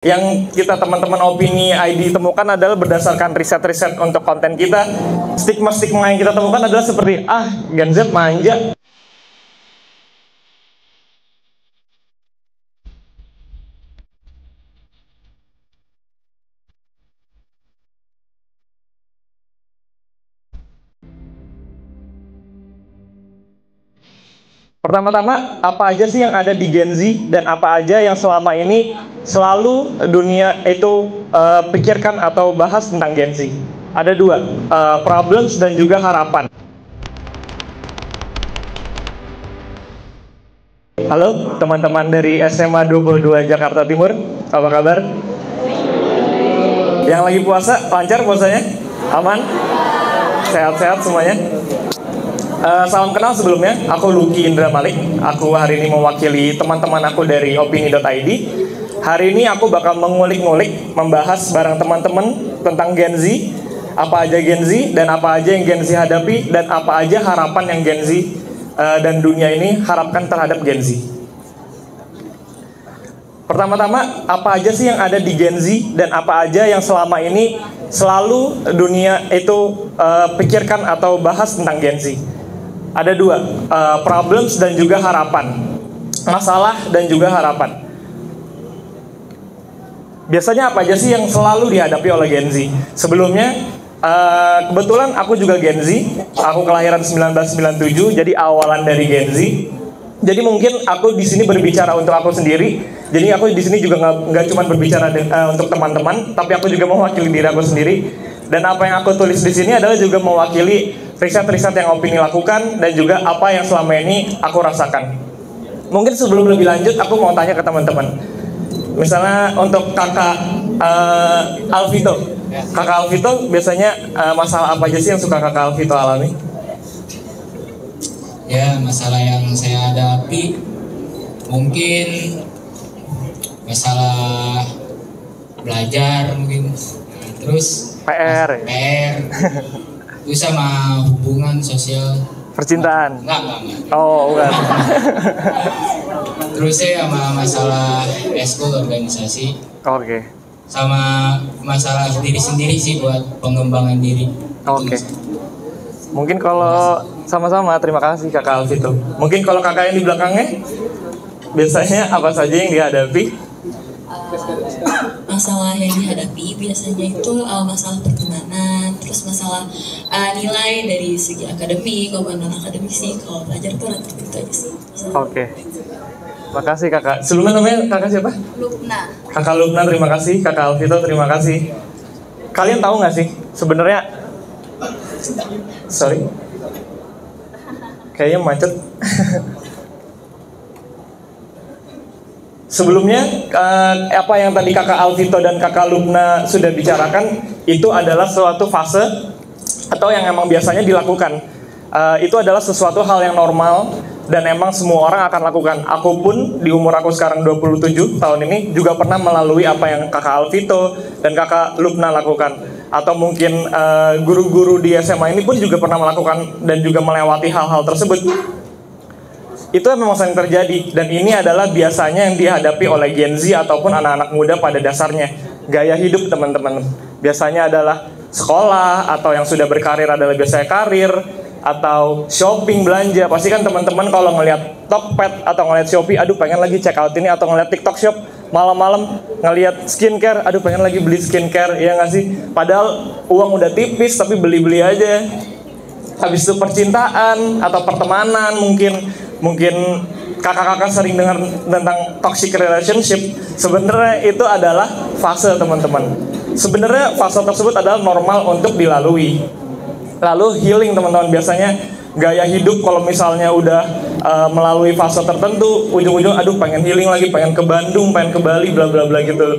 Yang kita teman-teman Opini ID temukan adalah berdasarkan riset-riset untuk konten kita. Stigma-stigma yang kita temukan adalah seperti Gen Z manja. Pertama-tama, apa aja sih yang ada di Gen Z dan apa aja yang selama ini selalu dunia itu pikirkan atau bahas tentang Gen Z? Ada dua, problems dan juga harapan. Halo teman-teman dari SMA 22 Jakarta Timur, apa kabar? Yang lagi puasa, lancar puasanya? Aman? Sehat-sehat semuanya? Salam kenal sebelumnya, aku Lucky Indra Malik. Aku hari ini mewakili teman-teman aku dari Opini.id. Hari ini aku bakal mengulik-ngulik, membahas bareng teman-teman tentang Gen Z. Apa aja Gen Z dan apa aja yang Gen Z hadapi dan apa aja harapan yang Gen Z dan dunia ini harapkan terhadap Gen Z. Pertama-tama, apa aja sih yang ada di Gen Z dan apa aja yang selama ini selalu dunia itu pikirkan atau bahas tentang Gen Z? Ada dua, problems dan juga harapan. Masalah dan juga harapan. Biasanya apa aja sih yang selalu dihadapi oleh Gen Z? Sebelumnya, kebetulan aku juga Gen Z. Aku kelahiran 1997, jadi awalan dari Gen Z. Jadi mungkin aku di sini berbicara untuk aku sendiri. Jadi aku di sini juga nggak cuma berbicara untuk teman-teman, tapi aku juga mewakili diri aku sendiri. Dan apa yang aku tulis di sini adalah juga mewakili riset-riset yang Opini lakukan dan juga apa yang selama ini aku rasakan. Mungkin sebelum lebih lanjut, aku mau tanya ke teman-teman. Misalnya untuk kakak Alvito. Kakak Alvito biasanya masalah apa aja sih yang suka kakak Alvito alami? Ya, masalah yang saya hadapi mungkin masalah belajar mungkin, terus PR. Itu sama hubungan sosial. Percintaan? Enggak. Oh, bukan. Terus saya sama masalah eskul organisasi. Oke. Sama masalah diri sendiri sih buat pengembangan diri. Oke. Mungkin kalau sama-sama, terima kasih kakak Alvito. Mungkin kalau kakak yang di belakangnya, biasanya apa saja yang dihadapi? Masalah yang dihadapi biasanya itu masalah pertemanan, terus masalah nilai dari segi akademik, maupun non akademik sih. Kalau belajar tuh rata itu aja sih. Oke. Makasih kakak. Sebelumnya namanya kakak siapa? Lupna. Kakak Lupna, terima kasih. Kakak Alvito, terima kasih. Kalian tahu nggak sih sebenarnya? Sorry. Kayaknya macet. Sebelumnya, apa yang tadi kakak Alvito dan kakak Lupna sudah bicarakan, itu adalah suatu fase atau yang emang biasanya dilakukan. Itu adalah sesuatu hal yang normal dan emang semua orang akan lakukan. Aku pun di umur aku sekarang 27 tahun ini juga pernah melalui apa yang kakak Alvito dan kakak Lupna lakukan. Atau mungkin guru-guru di SMA ini pun juga pernah melakukan dan juga melewati hal-hal tersebut. Itu memang sering terjadi dan ini adalah biasanya yang dihadapi oleh Gen Z ataupun anak-anak muda pada dasarnya. Gaya hidup teman-teman biasanya adalah sekolah, atau yang sudah berkarir adalah biasanya karir, atau shopping, belanja. Pasti kan teman-teman kalau ngelihat Tokped atau ngelihat Shopee, aduh pengen lagi check out ini, atau ngelihat TikTok Shop malam-malam ngelihat skincare, aduh pengen lagi beli skincare, ya nggak sih? Padahal uang udah tipis tapi beli-beli aja. Habis itu percintaan atau pertemanan, mungkin kakak-kakak sering dengar tentang toxic relationship. Sebenarnya itu adalah fase teman-teman. Sebenarnya fase tersebut adalah normal untuk dilalui. Lalu healing teman-teman, biasanya gaya hidup kalau misalnya udah melalui fase tertentu, ujung-ujung aduh pengen healing lagi, pengen ke Bandung, pengen ke Bali, bla bla bla gitu.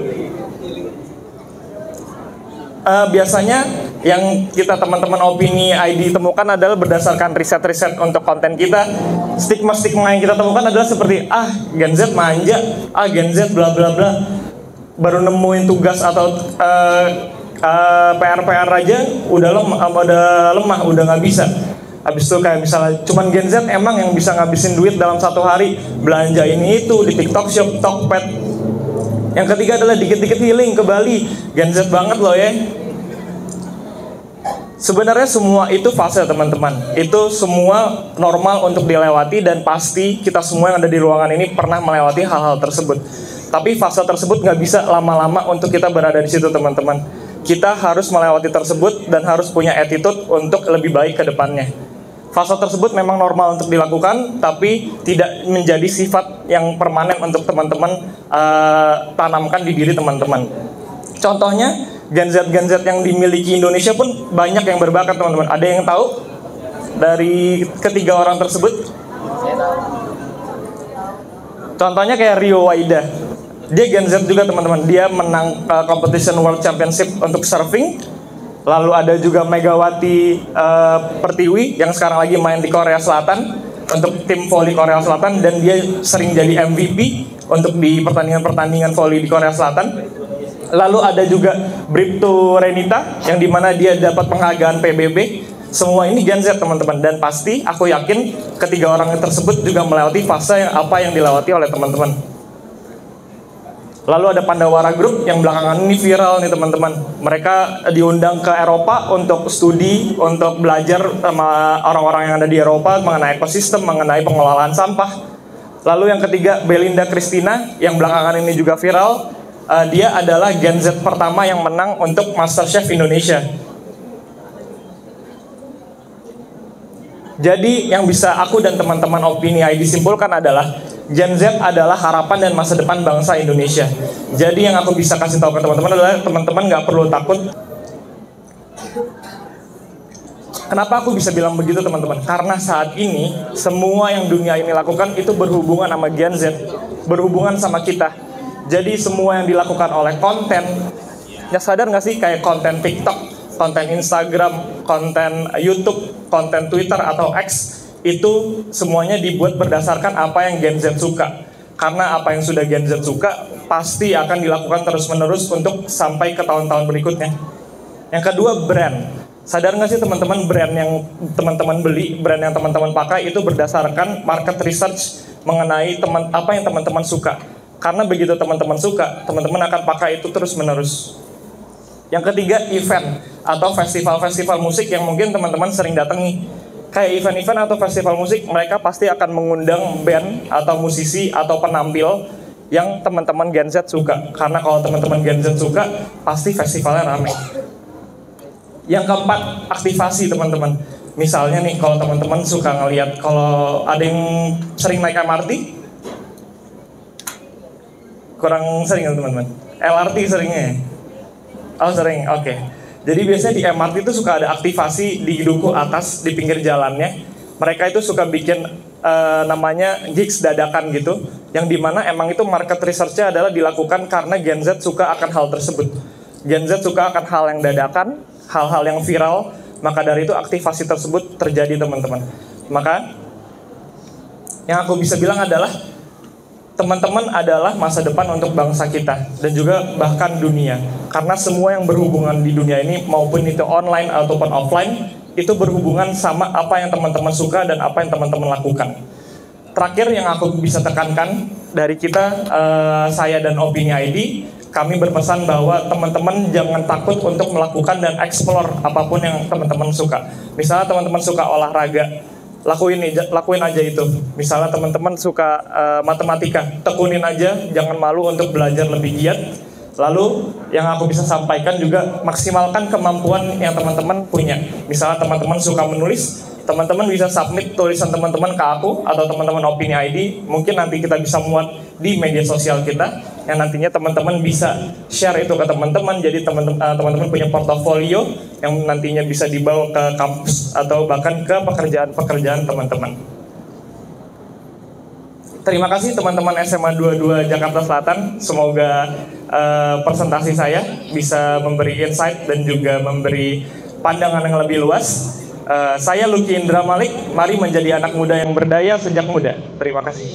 Biasanya yang kita teman-teman Opini ID temukan adalah berdasarkan riset-riset untuk konten kita. Stigma-stigma yang kita temukan adalah seperti Gen Z manja, Gen Z bla bla bla. Baru nemuin tugas atau PR-PR aja udah lemah, udah nggak bisa. Habis itu kayak misalnya cuman Gen Z emang yang bisa ngabisin duit dalam satu hari, belanja ini itu di TikTok Shop, Tokped. Yang ketiga adalah dikit-dikit healing ke Bali. Gen Z banget loh ya. Sebenarnya semua itu fase teman-teman. Itu semua normal untuk dilewati dan pasti kita semua yang ada di ruangan ini pernah melewati hal-hal tersebut. Tapi fase tersebut nggak bisa lama-lama untuk kita berada di situ teman-teman. Kita harus melewati tersebut dan harus punya attitude untuk lebih baik ke depannya. Fase tersebut memang normal untuk dilakukan, tapi tidak menjadi sifat yang permanen untuk teman-teman tanamkan di diri teman-teman. Contohnya, Gen Z yang dimiliki Indonesia pun banyak yang berbakat teman-teman. Ada yang tahu dari ketiga orang tersebut? Contohnya kayak Rio Waida. Dia Gen Z juga teman-teman. Dia menang competition World Championship untuk surfing. Lalu ada juga Megawati Pertiwi yang sekarang lagi main di Korea Selatan untuk tim voli Korea Selatan, dan dia sering jadi MVP untuk di pertandingan-pertandingan voli di Korea Selatan. Lalu ada juga Bribtu Renita yang dimana dia dapat penghargaan PBB. Semua ini Gen Z teman-teman, dan pasti aku yakin ketiga orang tersebut juga melewati fase yang apa yang dilewati oleh teman-teman. Lalu ada Pandawara Group yang belakangan ini viral nih teman-teman. Mereka diundang ke Eropa untuk studi, untuk belajar sama orang-orang yang ada di Eropa mengenai ekosistem, mengenai pengelolaan sampah. Lalu yang ketiga Belinda Christina yang belakangan ini juga viral. Dia adalah Gen Z pertama yang menang untuk MasterChef Indonesia. Jadi yang bisa aku dan teman-teman Opini ID simpulkan adalah Gen Z adalah harapan dan masa depan bangsa Indonesia. Jadi yang aku bisa kasih tahu ke teman-teman adalah teman-teman nggak perlu takut. Kenapa aku bisa bilang begitu teman-teman? Karena saat ini semua yang dunia ini lakukan itu berhubungan sama Gen Z, berhubungan sama kita. Jadi semua yang dilakukan oleh konten, ya sadar nggak sih kayak konten TikTok, konten Instagram, konten YouTube, konten Twitter atau X, itu semuanya dibuat berdasarkan apa yang Gen Z suka. Karena apa yang sudah Gen Z suka pasti akan dilakukan terus-menerus untuk sampai ke tahun-tahun berikutnya. Yang kedua, brand. Sadar nggak sih teman-teman, brand yang teman-teman beli, brand yang teman-teman pakai itu berdasarkan market research mengenai apa yang teman-teman suka. Karena begitu teman-teman suka, teman-teman akan pakai itu terus-menerus. Yang ketiga, event atau festival-festival musik yang mungkin teman-teman sering datangi. Kayak event-event atau festival musik, mereka pasti akan mengundang band atau musisi atau penampil yang teman-teman Gen Z suka. Karena kalau teman-teman Gen Z suka, pasti festivalnya ramai. Yang keempat, aktivasi teman-teman. Misalnya nih, kalau teman-teman suka ngelihat, kalau ada yang sering naik MRT, kurang sering ya teman-teman. LRT seringnya. Oh sering, oke. Jadi biasanya di MRT itu suka ada aktivasi di duku atas di pinggir jalannya. Mereka itu suka bikin namanya gigs dadakan gitu, yang dimana emang itu market research-nya adalah dilakukan karena Gen Z suka akan hal tersebut. Gen Z suka akan hal yang dadakan, hal-hal yang viral. Maka dari itu aktivasi tersebut terjadi teman-teman. Maka yang aku bisa bilang adalah teman-teman adalah masa depan untuk bangsa kita dan juga bahkan dunia. Karena semua yang berhubungan di dunia ini, maupun itu online ataupun offline, itu berhubungan sama apa yang teman-teman suka dan apa yang teman-teman lakukan. Terakhir yang aku bisa tekankan dari kita, saya dan Opini ID, kami berpesan bahwa teman-teman jangan takut untuk melakukan dan explore apapun yang teman-teman suka. Misalnya teman-teman suka olahraga, lakuin aja itu. Misalnya teman-teman suka matematika, tekunin aja, jangan malu untuk belajar lebih giat. Lalu yang aku bisa sampaikan juga, maksimalkan kemampuan yang teman-teman punya. Misalnya teman-teman suka menulis, teman-teman bisa submit tulisan teman-teman ke aku atau teman-teman Opini ID. Mungkin nanti kita bisa muat di media sosial kita, yang nantinya teman-teman bisa share itu ke teman-teman. Jadi teman-teman punya portofolio yang nantinya bisa dibawa ke kampus atau bahkan ke pekerjaan-pekerjaan teman-teman. Terima kasih teman-teman SMA 22 Jakarta Selatan. Semoga presentasi saya bisa memberi insight dan juga memberi pandangan yang lebih luas. Saya Lucky Indra Malik. Mari menjadi anak muda yang berdaya sejak muda. Terima kasih.